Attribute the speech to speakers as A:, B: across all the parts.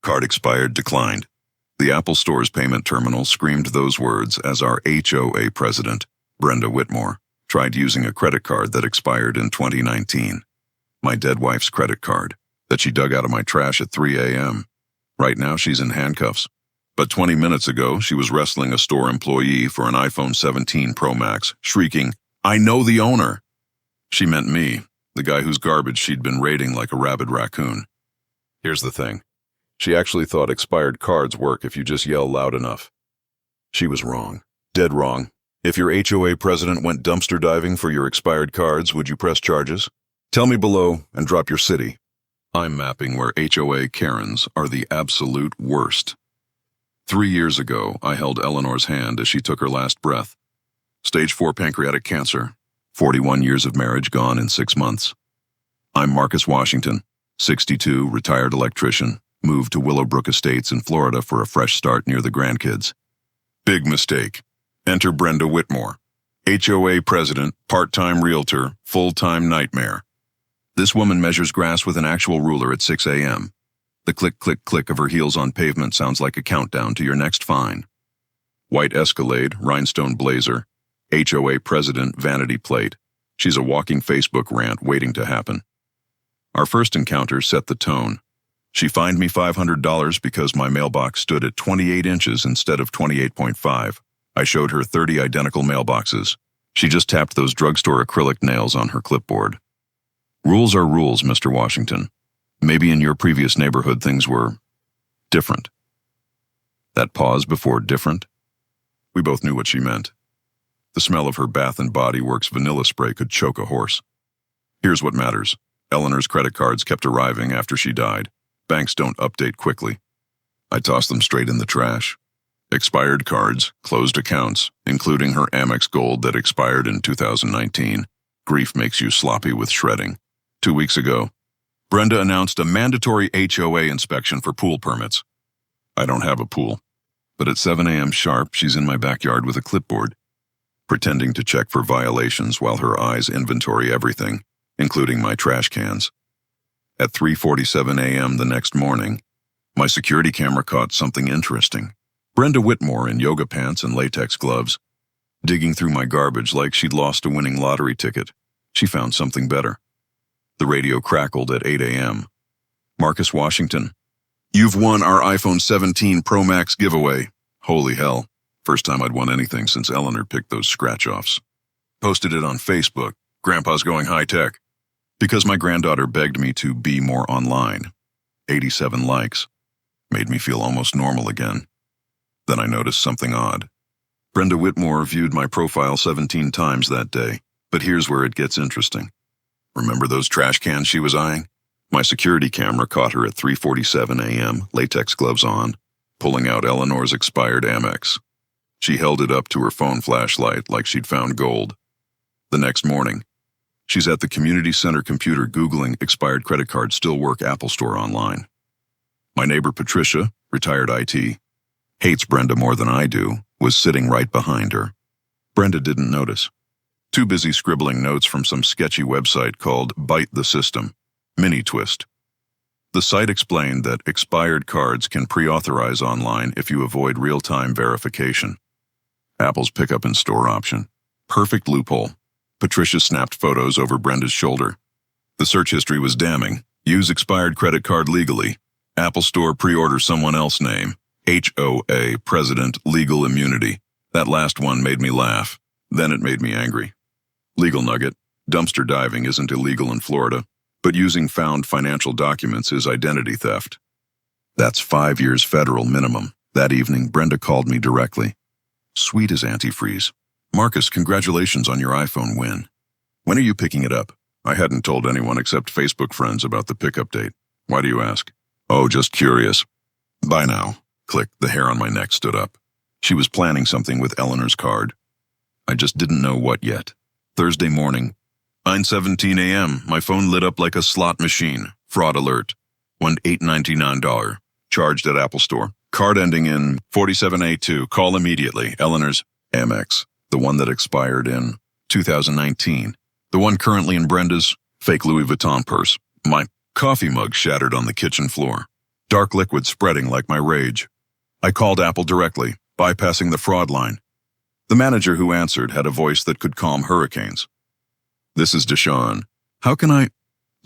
A: Card expired, declined. The Apple Store's payment terminal screamed those words as our HOA president, Brenda Whitmore, tried using a credit card that expired in 2019. My dead wife's credit card that she dug out of my trash at 3 a.m. Right now she's in handcuffs. But 20 minutes ago, she was wrestling a store employee for an iPhone 17 ProMax, shrieking, "I know the owner!" She meant me, the guy whose garbage she'd been raiding like a rabid raccoon. Here's the thing. She actually thought expired cards work if you just yell loud enough. She was wrong. Dead wrong. If your HOA president went dumpster diving for your expired cards, would you press charges? Tell me below and drop your city. I'm mapping where HOA Karens are the absolute worst. 3 years ago, I held Eleanor's hand as she took her last breath. Stage 4 pancreatic cancer, 41 years of marriage gone in 6 months. I'm Marcus Washington, 62, retired electrician, moved to Willowbrook Estates in Florida for a fresh start near the grandkids. Big mistake. Enter Brenda Whitmore, HOA president, part-time realtor, full-time nightmare. This woman measures grass with an actual ruler at 6 a.m. The click, click, click of her heels on pavement sounds like a countdown to your next fine. White Escalade, rhinestone blazer, HOA president, vanity plate. She's a walking Facebook rant waiting to happen. Our first encounter set the tone. She fined me $500 because my mailbox stood at 28 inches instead of 28.5. I showed her 30 identical mailboxes. She just tapped those drugstore acrylic nails on her clipboard. Rules are rules, Mr. Washington. Maybe in your previous neighborhood things were different. That pause before different? We both knew what she meant. The smell of her Bath and Body Works vanilla spray could choke a horse. Here's what matters. Eleanor's credit cards kept arriving after she died. Banks don't update quickly. I tossed them straight in the trash. Expired cards, closed accounts, including her Amex Gold that expired in 2019. Grief makes you sloppy with shredding. 2 weeks ago, Brenda announced a mandatory HOA inspection for pool permits. I don't have a pool, but at 7 a.m. sharp, she's in my backyard with a clipboard, pretending to check for violations while her eyes inventory everything, including my trash cans. At 3:47 a.m. the next morning, my security camera caught something interesting. Brenda Whitmore in yoga pants and latex gloves, digging through my garbage like she'd lost a winning lottery ticket. She found something better. The radio crackled at 8 a.m. Marcus Washington, you've won our iPhone 17 ProMax giveaway. Holy hell. First time I'd won anything since Eleanor picked those scratch-offs. Posted it on Facebook. Grandpa's going high-tech. Because my granddaughter begged me to be more online. 87 likes. Made me feel almost normal again. Then I noticed something odd. Brenda Whitmore viewed my profile 17 times that day, but here's where it gets interesting. Remember those trash cans she was eyeing? My security camera caught her at 3:47 a.m., latex gloves on, pulling out Eleanor's expired Amex. She held it up to her phone flashlight like she'd found gold. The next morning, she's at the community center computer Googling expired credit cards still work Apple Store online. My neighbor Patricia, retired IT, hates Brenda more than I do, was sitting right behind her. Brenda didn't notice. Too busy scribbling notes from some sketchy website called Bite the System, Mini Twist. The site explained that expired cards can pre-authorize online if you avoid real-time verification. Apple's pick-up in store option. Perfect loophole. Patricia snapped photos over Brenda's shoulder. The search history was damning. Use expired credit card legally. Apple Store pre-order someone else name. HOA, President, Legal Immunity. That last one made me laugh. Then it made me angry. Legal nugget. Dumpster diving isn't illegal in Florida, but using found financial documents is identity theft. That's 5 years federal minimum. That evening, Brenda called me directly. Sweet as antifreeze. Marcus, congratulations on your iPhone win. When are you picking it up? I hadn't told anyone except Facebook friends about the pickup date. Why do you ask? Oh, just curious. Bye now. Click, the hair on my neck stood up. She was planning something with Eleanor's card. I just didn't know what yet. Thursday morning, 9:17 a.m., my phone lit up like a slot machine. Fraud alert. Won $8.99. Charged at Apple Store. Card ending in 47A2. Call immediately. Eleanor's Amex. The one that expired in 2019. The one currently in Brenda's fake Louis Vuitton purse. My coffee mug shattered on the kitchen floor. dark liquid spreading like my rage. I called Apple directly, bypassing the fraud line. The manager who answered had a voice that could calm hurricanes. "This is Deshaun. How can I—"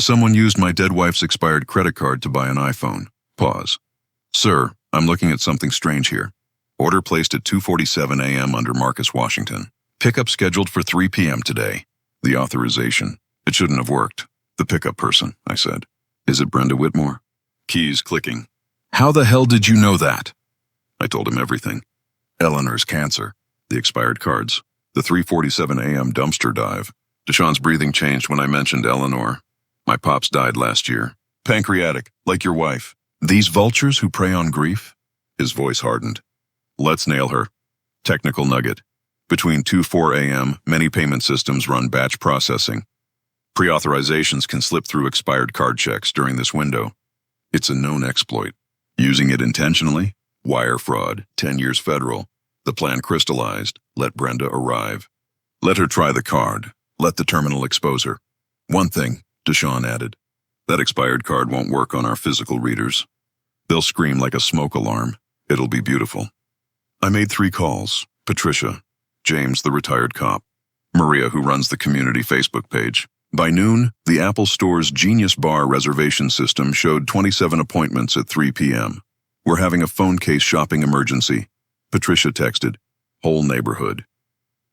A: "Someone used my dead wife's expired credit card to buy an iPhone." Pause. "Sir, I'm looking at something strange here. Order placed at 2:47 a.m. under Marcus, Washington. Pickup scheduled for 3 p.m. today. The authorization. It shouldn't have worked." "The pickup person," I said. "Is it Brenda Whitmore?" Keys clicking. "How the hell did you know that?" I told him everything. Eleanor's cancer, the expired cards, the 3:47 a.m. dumpster dive. Deshaun's breathing changed when I mentioned Eleanor. "My pops died last year. Pancreatic, like your wife. These vultures who prey on grief?" His voice hardened. "Let's nail her." Technical nugget. Between 2-4 a.m., many payment systems run batch processing. Pre-authorizations can slip through expired card checks during this window. It's a known exploit. Using it intentionally? Wire fraud, 10 years federal. The plan crystallized. Let Brenda arrive. Let her try the card. Let the terminal expose her. "One thing," Deshaun added. "That expired card won't work on our physical readers. They'll scream like a smoke alarm. It'll be beautiful." I made 3 calls. Patricia, James, the retired cop, Maria, who runs the community Facebook page. By noon, the Apple Store's Genius Bar reservation system showed 27 appointments at 3 p.m. "We're having a phone case shopping emergency." Patricia texted, "Whole neighborhood."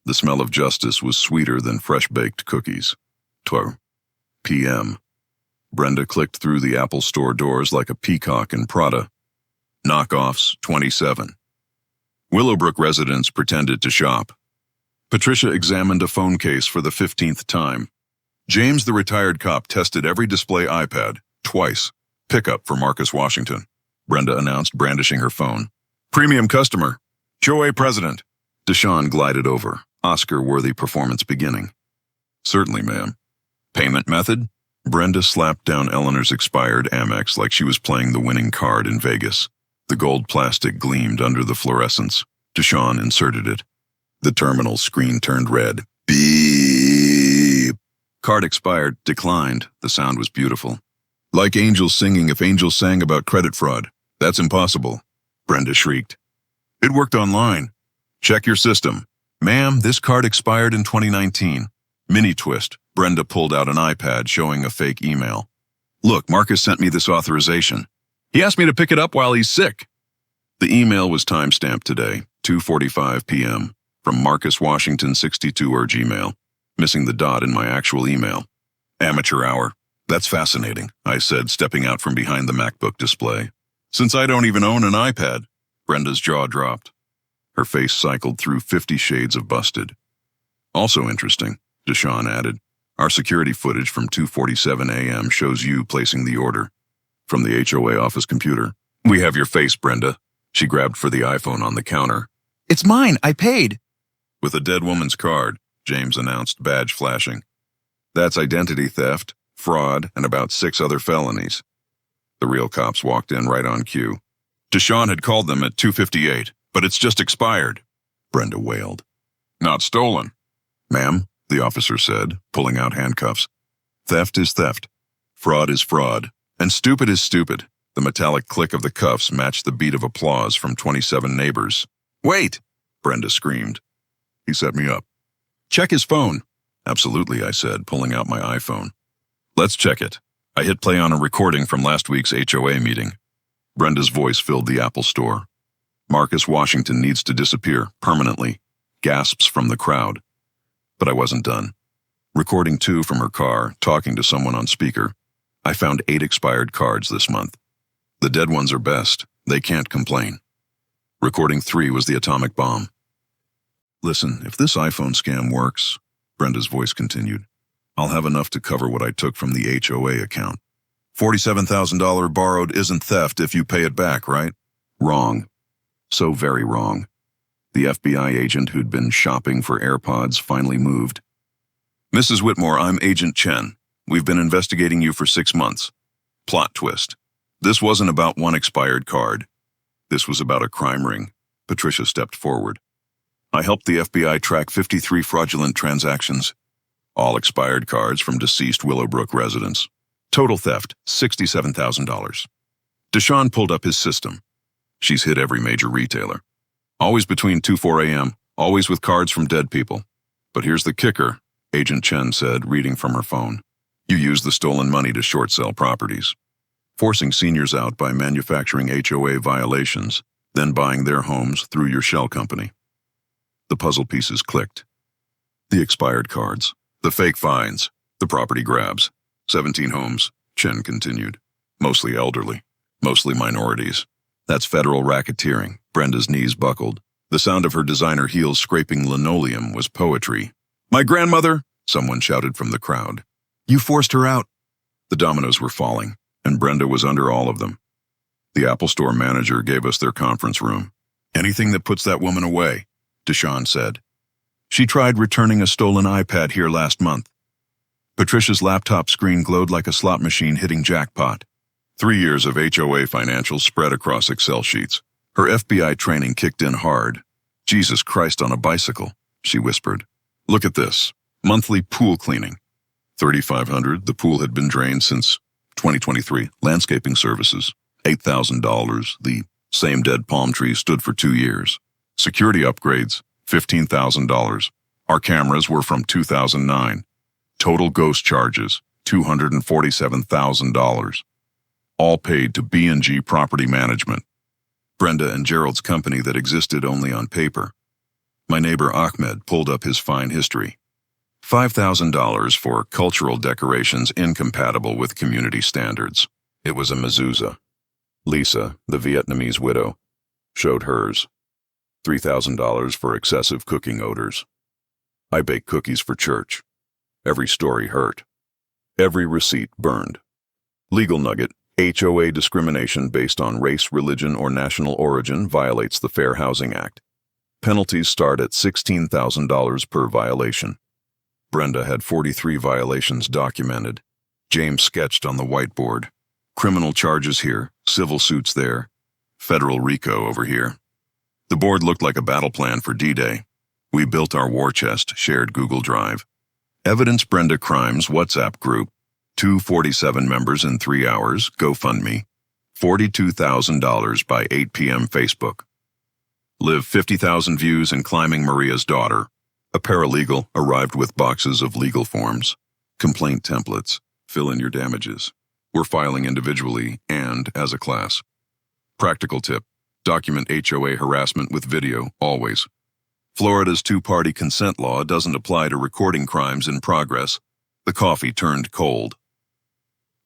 A: The smell of justice was sweeter than fresh-baked cookies. 12 p.m. Brenda clicked through the Apple Store doors like a peacock in Prada. Knockoffs, 27. Willowbrook residents pretended to shop. Patricia examined a phone case for the 15th time. James, the retired cop, tested every display iPad, twice. "Pickup for Marcus, Washington," Brenda announced, brandishing her phone. "Premium customer. HOA president." Deshaun glided over, Oscar-worthy performance beginning. "Certainly, ma'am." "Payment method?" Brenda slapped down Eleanor's expired Amex like she was playing the winning card in Vegas. The gold plastic gleamed under the fluorescence. Deshaun inserted it. The terminal screen turned red. Beep. Card expired, declined. The sound was beautiful. "Like angels singing if angels sang about credit fraud. That's impossible," Brenda shrieked. "It worked online. Check your system." "Ma'am, this card expired in 2019. Mini twist. Brenda pulled out an iPad showing a fake email. "Look, Marcus sent me this authorization. He asked me to pick it up while he's sick." The email was timestamped today, 2:45 p.m., from Marcus, Washington 62 Gmail, missing the dot in my actual email. "Amateur hour. That's fascinating," I said, stepping out from behind the MacBook display. "Since I don't even own an iPad." Brenda's jaw dropped. Her face cycled through 50 shades of busted. "Also interesting," Deshaun added. "Our security footage from 2:47 a.m. shows you placing the order." From the HOA office computer. "We have your face, Brenda." She grabbed for the iPhone on the counter.
B: "It's mine. I paid."
A: "With a dead woman's card," James announced, badge flashing. "That's identity theft, fraud, and about 6 other felonies." The real cops walked in right on cue. "Deshaun had called them at 2:58, but it's just expired," Brenda wailed. "Not stolen." "Ma'am," the officer said, pulling out handcuffs. "Theft is theft. Fraud is fraud. And stupid is stupid." The metallic click of the cuffs matched the beat of applause from 27 neighbors. "Wait!" Brenda screamed. "He set me up." "Check his phone." "Absolutely," I said, pulling out my iPhone. "Let's check it." I hit play on a recording from last week's HOA meeting. Brenda's voice filled the Apple Store. "Marcus, Washington needs to disappear, permanently." Gasps from the crowd. But I wasn't done. Recording 2 from her car, talking to someone on speaker. "I found 8 expired cards this month. The dead ones are best. They can't complain." Recording 3 was the atomic bomb. "Listen, if this iPhone scam works," Brenda's voice continued, "I'll have enough to cover what I took from the HOA account. $47,000 borrowed isn't theft if you pay it back, right?" Wrong. So very wrong. The FBI agent who'd been shopping for AirPods finally moved. "Mrs. Whitmore, I'm Agent Chen. We've been investigating you for 6 months. Plot twist. This wasn't about one expired card. This was about a crime ring." Patricia stepped forward. "I helped the FBI track 53 fraudulent transactions. All expired cards from deceased Willowbrook residents. Total theft, $67,000. Deshaun pulled up his system. She's hit every major retailer. Always between 2-4 a.m., always with cards from dead people. But here's the kicker, Agent Chen said, reading from her phone. You use the stolen money to short sell properties, forcing seniors out by manufacturing HOA violations, then buying their homes through your shell company. The puzzle pieces clicked. The expired cards, the fake fines, the property grabs. 17 homes, Chen continued. Mostly elderly, mostly minorities. That's federal racketeering. Brenda's knees buckled. The sound of her designer heels scraping linoleum was poetry. My grandmother, someone shouted from the crowd. You forced her out. The dominoes were falling, and Brenda was under all of them. The Apple Store manager gave us their conference room. Anything that puts that woman away, Deshaun said. She tried returning a stolen iPad here last month. Patricia's laptop screen glowed like a slot machine hitting jackpot. 3 years of HOA financials spread across Excel sheets. Her FBI training kicked in hard. Jesus Christ on a bicycle, she whispered. Look at this. Monthly pool cleaning. $3,500. The pool had been drained since 2023. Landscaping services. $8,000. The same dead palm tree stood for 2 years. Security upgrades. $15,000. Our cameras were from 2009. Total ghost charges. $247,000. All paid to B&G Property Management. Brenda and Gerald's company that existed only on paper. My neighbor Ahmed pulled up his fine history. $5,000 for cultural decorations incompatible with community standards. It was a mezuzah. Lisa, the Vietnamese widow, showed hers. $3,000 for excessive cooking odors. I bake cookies for church. Every story hurt. Every receipt burned. Legal nugget. HOA discrimination based on race, religion, or national origin violates the Fair Housing Act. Penalties start at $16,000 per violation. Brenda had 43 violations documented. James sketched on the whiteboard. Criminal charges here, civil suits there, federal RICO over here. The board looked like a battle plan for D-Day. We built our war chest, shared Google Drive. Evidence Brenda Crimes WhatsApp group. 247 members in 3 hours, GoFundMe. $42,000 by 8 p.m. Facebook. Live 50,000 views and climbing Maria's daughter. A paralegal arrived with boxes of legal forms. Complaint templates. Fill in your damages. We're filing individually and as a class. Practical tip. Document HOA harassment with video, always. Florida's two-party consent law doesn't apply to recording crimes in progress. The coffee turned cold.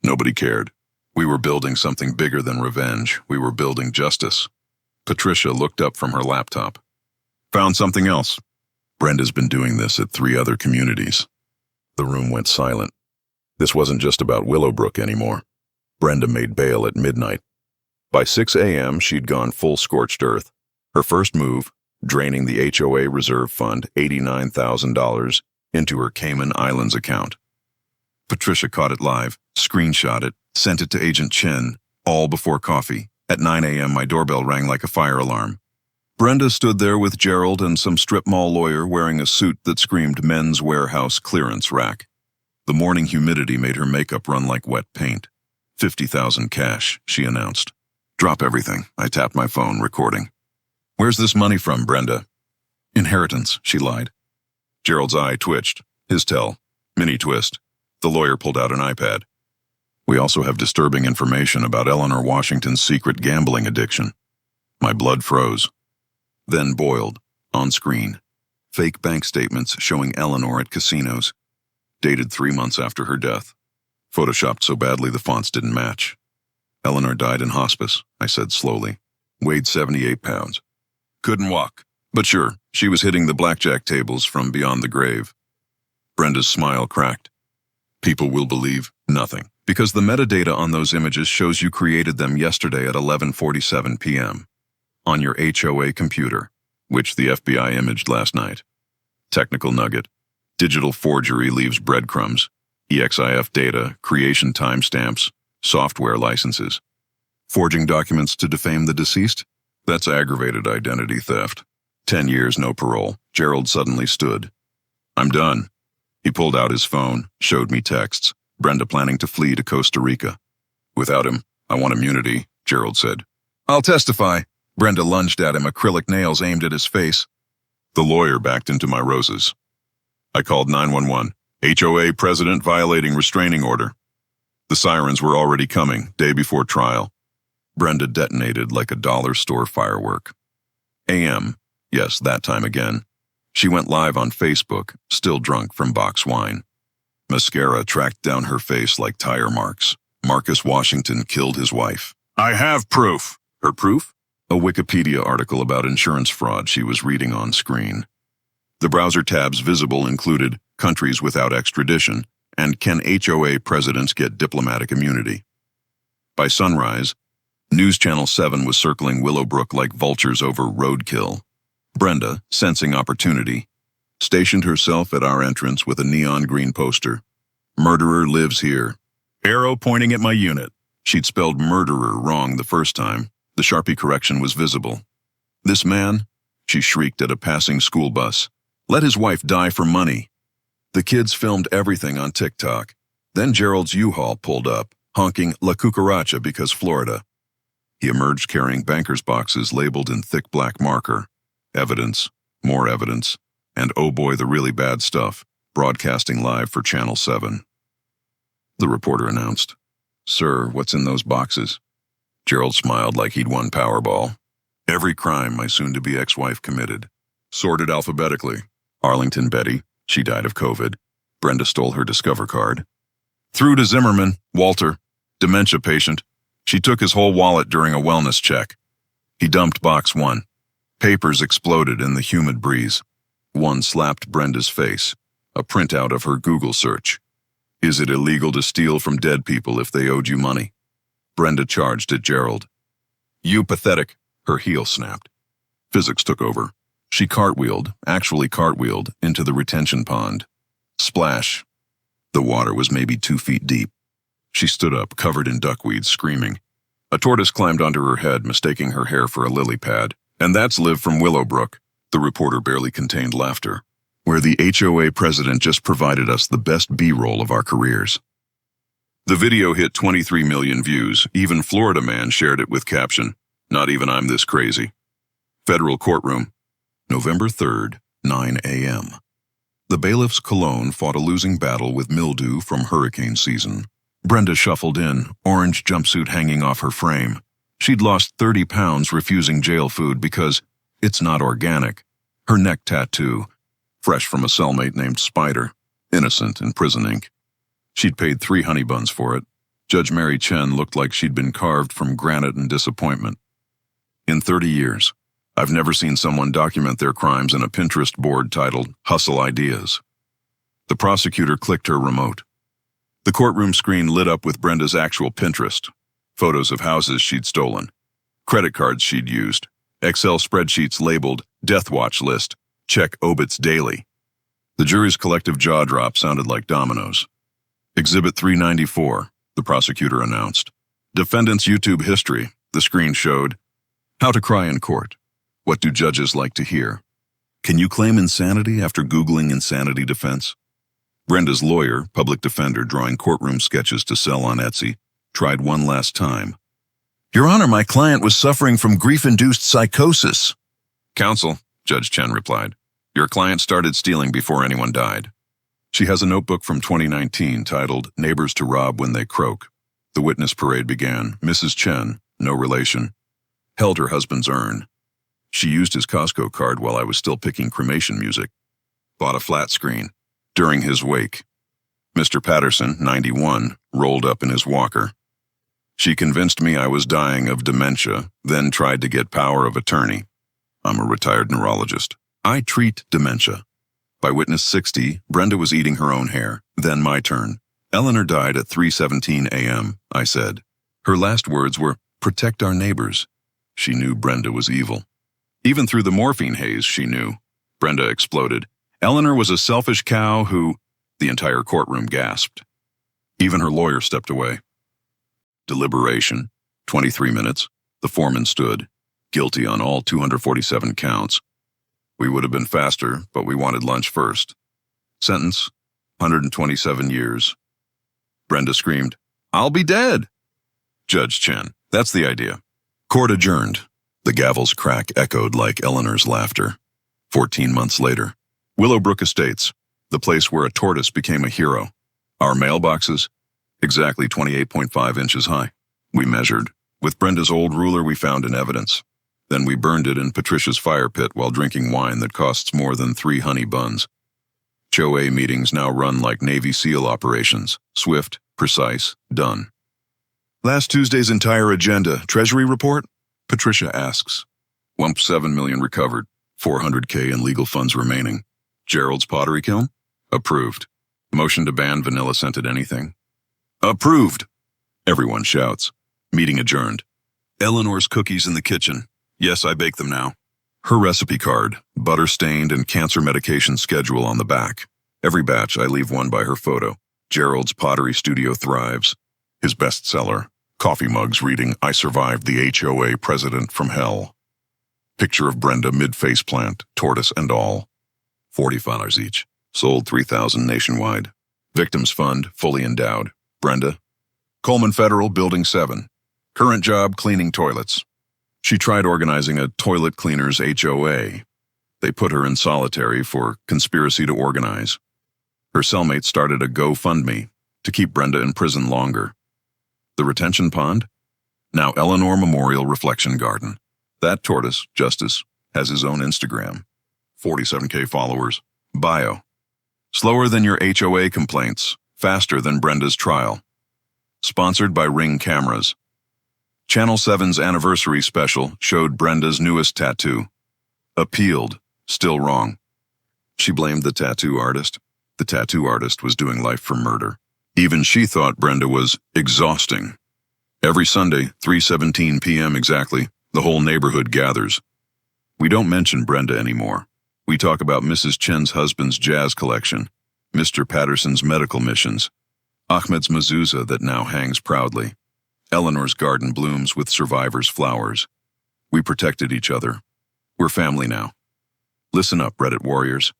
A: Nobody cared. We were building something bigger than revenge. We were building justice. Patricia looked up from her laptop. Found something else. Brenda's been doing this at 3 other communities. The room went silent. This wasn't just about Willowbrook anymore. Brenda made bail at midnight. By 6 a.m., she'd gone full scorched earth. Her first move, draining the HOA reserve fund $89,000 into her Cayman Islands account. Patricia caught it live, screenshot it, sent it to Agent Chen, all before coffee. At 9 a.m., my doorbell rang like a fire alarm. Brenda stood there with Gerald and some strip mall lawyer wearing a suit that screamed men's warehouse clearance rack. The morning humidity made her makeup run like wet paint. $50,000 cash, she announced. Drop everything. I tapped my phone, recording. Where's this money from, Brenda? Inheritance, she lied. Gerald's eye twitched. His tell. Mini twist. The lawyer pulled out an iPad. We also have disturbing information about Eleanor Washington's secret gambling addiction. My blood froze. Then boiled. On screen. Fake bank statements showing Eleanor at casinos. Dated 3 months after her death. Photoshopped so badly the fonts didn't match. Eleanor died in hospice, I said slowly. Weighed 78 pounds. Couldn't walk. But sure, she was hitting the blackjack tables from beyond the grave. Brenda's smile cracked. People will believe nothing, because the metadata on those images shows you created them yesterday at 11:47 p.m. on your HOA computer, which the FBI imaged last night. Technical nugget. Digital forgery leaves breadcrumbs. EXIF data, creation timestamps, software licenses. Forging documents to defame the deceased? That's aggravated identity theft. 10 years, no parole. Gerald suddenly stood. I'm done. He pulled out his phone, showed me texts. Brenda planning to flee to Costa Rica. Without him, I want immunity. Gerald said. I'll testify. Brenda lunged at him, acrylic nails aimed at his face. The lawyer backed into my roses. I called 911. HOA president violating restraining order. The sirens were already coming, day before trial. Brenda detonated like a dollar store firework. AM. Yes, that time again. She went live on Facebook, still drunk from box wine. Mascara tracked down her face like tire marks. Marcus Washington killed his wife. I have proof. Her proof? A Wikipedia article about insurance fraud she was reading on screen. The browser tabs visible included countries without extradition and can HOA presidents get diplomatic immunity. By sunrise, News Channel 7 was circling Willowbrook like vultures over roadkill. Brenda, sensing opportunity, stationed herself at our entrance with a neon green poster. Murderer lives here. Arrow pointing at my unit. She'd spelled murderer wrong the first time. The Sharpie correction was visible. This man, she shrieked at a passing school bus, let his wife die for money. The kids filmed everything on TikTok. Then Gerald's U-Haul pulled up, honking La Cucaracha because Florida. He emerged carrying banker's boxes labeled in thick black marker. Evidence, more evidence, and oh boy, the really bad stuff, broadcasting live for Channel 7. The reporter announced, Sir, what's in those boxes? Gerald smiled like he'd won Powerball. Every crime my soon-to-be ex-wife committed. Sorted alphabetically. Arlington Betty, she died of COVID. Brenda stole her Discover card. Through to Zimmerman, Walter, dementia patient. She took his whole wallet during a wellness check. He dumped box 1. Papers exploded in the humid breeze. One slapped Brenda's face, a printout of her Google search. Is it illegal to steal from dead people if they owed you money? Brenda charged at Gerald. You pathetic. Her heel snapped. Physics took over. She actually cartwheeled, into the retention pond. Splash. The water was maybe 2 feet deep. She stood up, covered in duckweed, screaming. A tortoise climbed onto her head, mistaking her hair for a lily pad. And that's Liv from Willowbrook. The reporter barely contained laughter. Where the HOA president just provided us the best B-roll of our careers. The video hit 23 million views. Even Florida man shared it with caption, Not even I'm this crazy. Federal courtroom. November 3rd, 9 a.m. The bailiff's cologne fought a losing battle with mildew from hurricane season. Brenda shuffled in, orange jumpsuit hanging off her frame. She'd lost 30 pounds refusing jail food because it's not organic. Her neck tattoo, fresh from a cellmate named Spider, innocent in prison ink. She'd paid 3 honey buns for it. Judge Mary Chen looked like she'd been carved from granite and disappointment. In 30 years, I've never seen someone document their crimes in a Pinterest board titled Hustle Ideas. The prosecutor clicked her remote. The courtroom screen lit up with Brenda's actual Pinterest. Photos of houses she'd stolen, credit cards she'd used, Excel spreadsheets labeled Death Watch List, check obits daily. The jury's collective jaw drop sounded like dominoes. Exhibit 394, the prosecutor announced. Defendant's YouTube history, the screen showed. How to cry in court. What do judges like to hear? Can you claim insanity after Googling insanity defense? Brenda's lawyer, public defender drawing courtroom sketches to sell on Etsy, tried one last time. Your Honor, my client was suffering from grief-induced psychosis. Counsel, Judge Chen replied. Your client started stealing before anyone died. She has a notebook from 2019 titled Neighbors to Rob When They Croak. The witness parade began. Mrs. Chen, no relation, held her husband's urn. She used his Costco card while I was still picking cremation music. Bought a flat screen. During his wake. Mr. Patterson, 91, rolled up in his walker. She convinced me I was dying of dementia, then tried to get power of attorney. I'm a retired neurologist. I treat dementia. By witness 60, Brenda was eating her own hair. Then my turn. Eleanor died at 3:17 a.m., I said. Her last words were, protect our neighbors. She knew Brenda was evil. Even through the morphine haze, she knew. Brenda exploded. Eleanor was a selfish cow who, the entire courtroom gasped. Even her lawyer stepped away. Deliberation, 23 minutes. The foreman stood, guilty on all 247 counts. We would have been faster, but we wanted lunch first. Sentence, 127 years. Brenda screamed, I'll be dead. Judge Chen. That's the idea. Court adjourned. The gavel's crack echoed like Eleanor's laughter. 14 months later. Willowbrook Estates, the place where a tortoise became a hero. Our mailboxes, exactly 28.5 inches high. We measured. With Brenda's old ruler, we found in evidence. Then we burned it in Patricia's fire pit while drinking wine that costs more than 3 honey buns. HOA meetings now run like Navy SEAL operations. Swift, precise, done. Last Tuesday's entire agenda, Treasury report? Patricia asks. Wump 7 million recovered, 400K in legal funds remaining. Gerald's pottery kiln? Approved. Motion to ban vanilla-scented anything? Approved. Everyone shouts. Meeting adjourned. Eleanor's cookies in the kitchen. Yes, I bake them now. Her recipe card, butter-stained and cancer medication schedule on the back. Every batch, I leave one by her photo. Gerald's pottery studio thrives. His bestseller, coffee mugs reading, I survived the HOA president from hell. Picture of Brenda mid-face plant, tortoise and all. $40 each. Sold 3,000 nationwide. Victims Fund, fully endowed. Brenda. Coleman Federal, Building 7. Current job, cleaning toilets. She tried organizing a toilet cleaners HOA. They put her in solitary for conspiracy to organize. Her cellmate started a GoFundMe to keep Brenda in prison longer. The retention pond? Now Eleanor Memorial Reflection Garden. That tortoise, Justice, has his own Instagram. 47K followers. Bio. Slower than your HOA complaints. Faster than Brenda's trial. Sponsored by Ring Cameras. Channel 7's anniversary special showed Brenda's newest tattoo. Appealed. Still wrong. She blamed the tattoo artist. The tattoo artist was doing life for murder. Even she thought Brenda was exhausting. Every Sunday, 3:17 p.m. exactly, the whole neighborhood gathers. We don't mention Brenda anymore. We talk about Mrs. Chen's husband's jazz collection, Mr. Patterson's medical missions, Ahmed's mezuzah that now hangs proudly. Eleanor's garden blooms with survivors' flowers. We protected each other. We're family now. Listen up, Reddit warriors.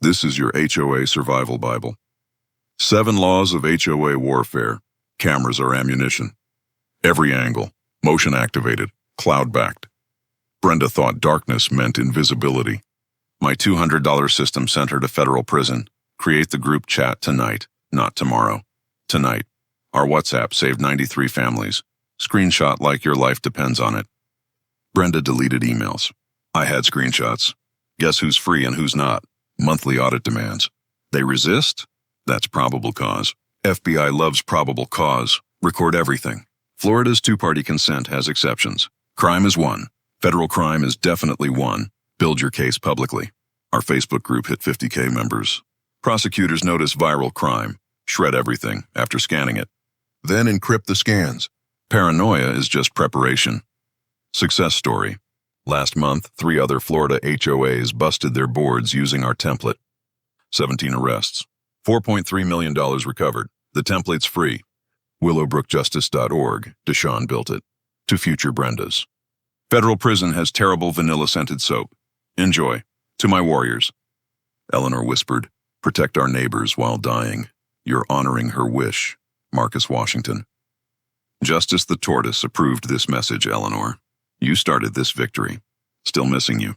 A: This is your HOA survival Bible. 7 laws of HOA warfare. Cameras are ammunition. Every angle, motion activated, cloud backed. Brenda thought darkness meant invisibility. My $200 system sent her to federal prison. Create the group chat tonight, not tomorrow. Tonight. Our WhatsApp saved 93 families. Screenshot like your life depends on it. Brenda deleted emails. I had screenshots. Guess who's free and who's not? Monthly audit demands. They resist? That's probable cause. FBI loves probable cause. Record everything. Florida's 2-party consent has exceptions. Crime is 1. Federal crime is definitely 1. Build your case publicly. Our Facebook group hit 50K members. Prosecutors notice viral crime. Shred everything after scanning it. Then encrypt the scans. Paranoia is just preparation. Success story. Last month, 3 other Florida HOAs busted their boards using our template. 17 arrests. $4.3 million recovered. The template's free. Willowbrookjustice.org. Deshaun built it. To future Brendas. Federal prison has terrible vanilla-scented soap. Enjoy. To my warriors. Eleanor whispered, protect our neighbors while dying. You're honoring her wish. Marcus Washington. Justice the Tortoise approved this message, Eleanor. You started this victory. Still missing you.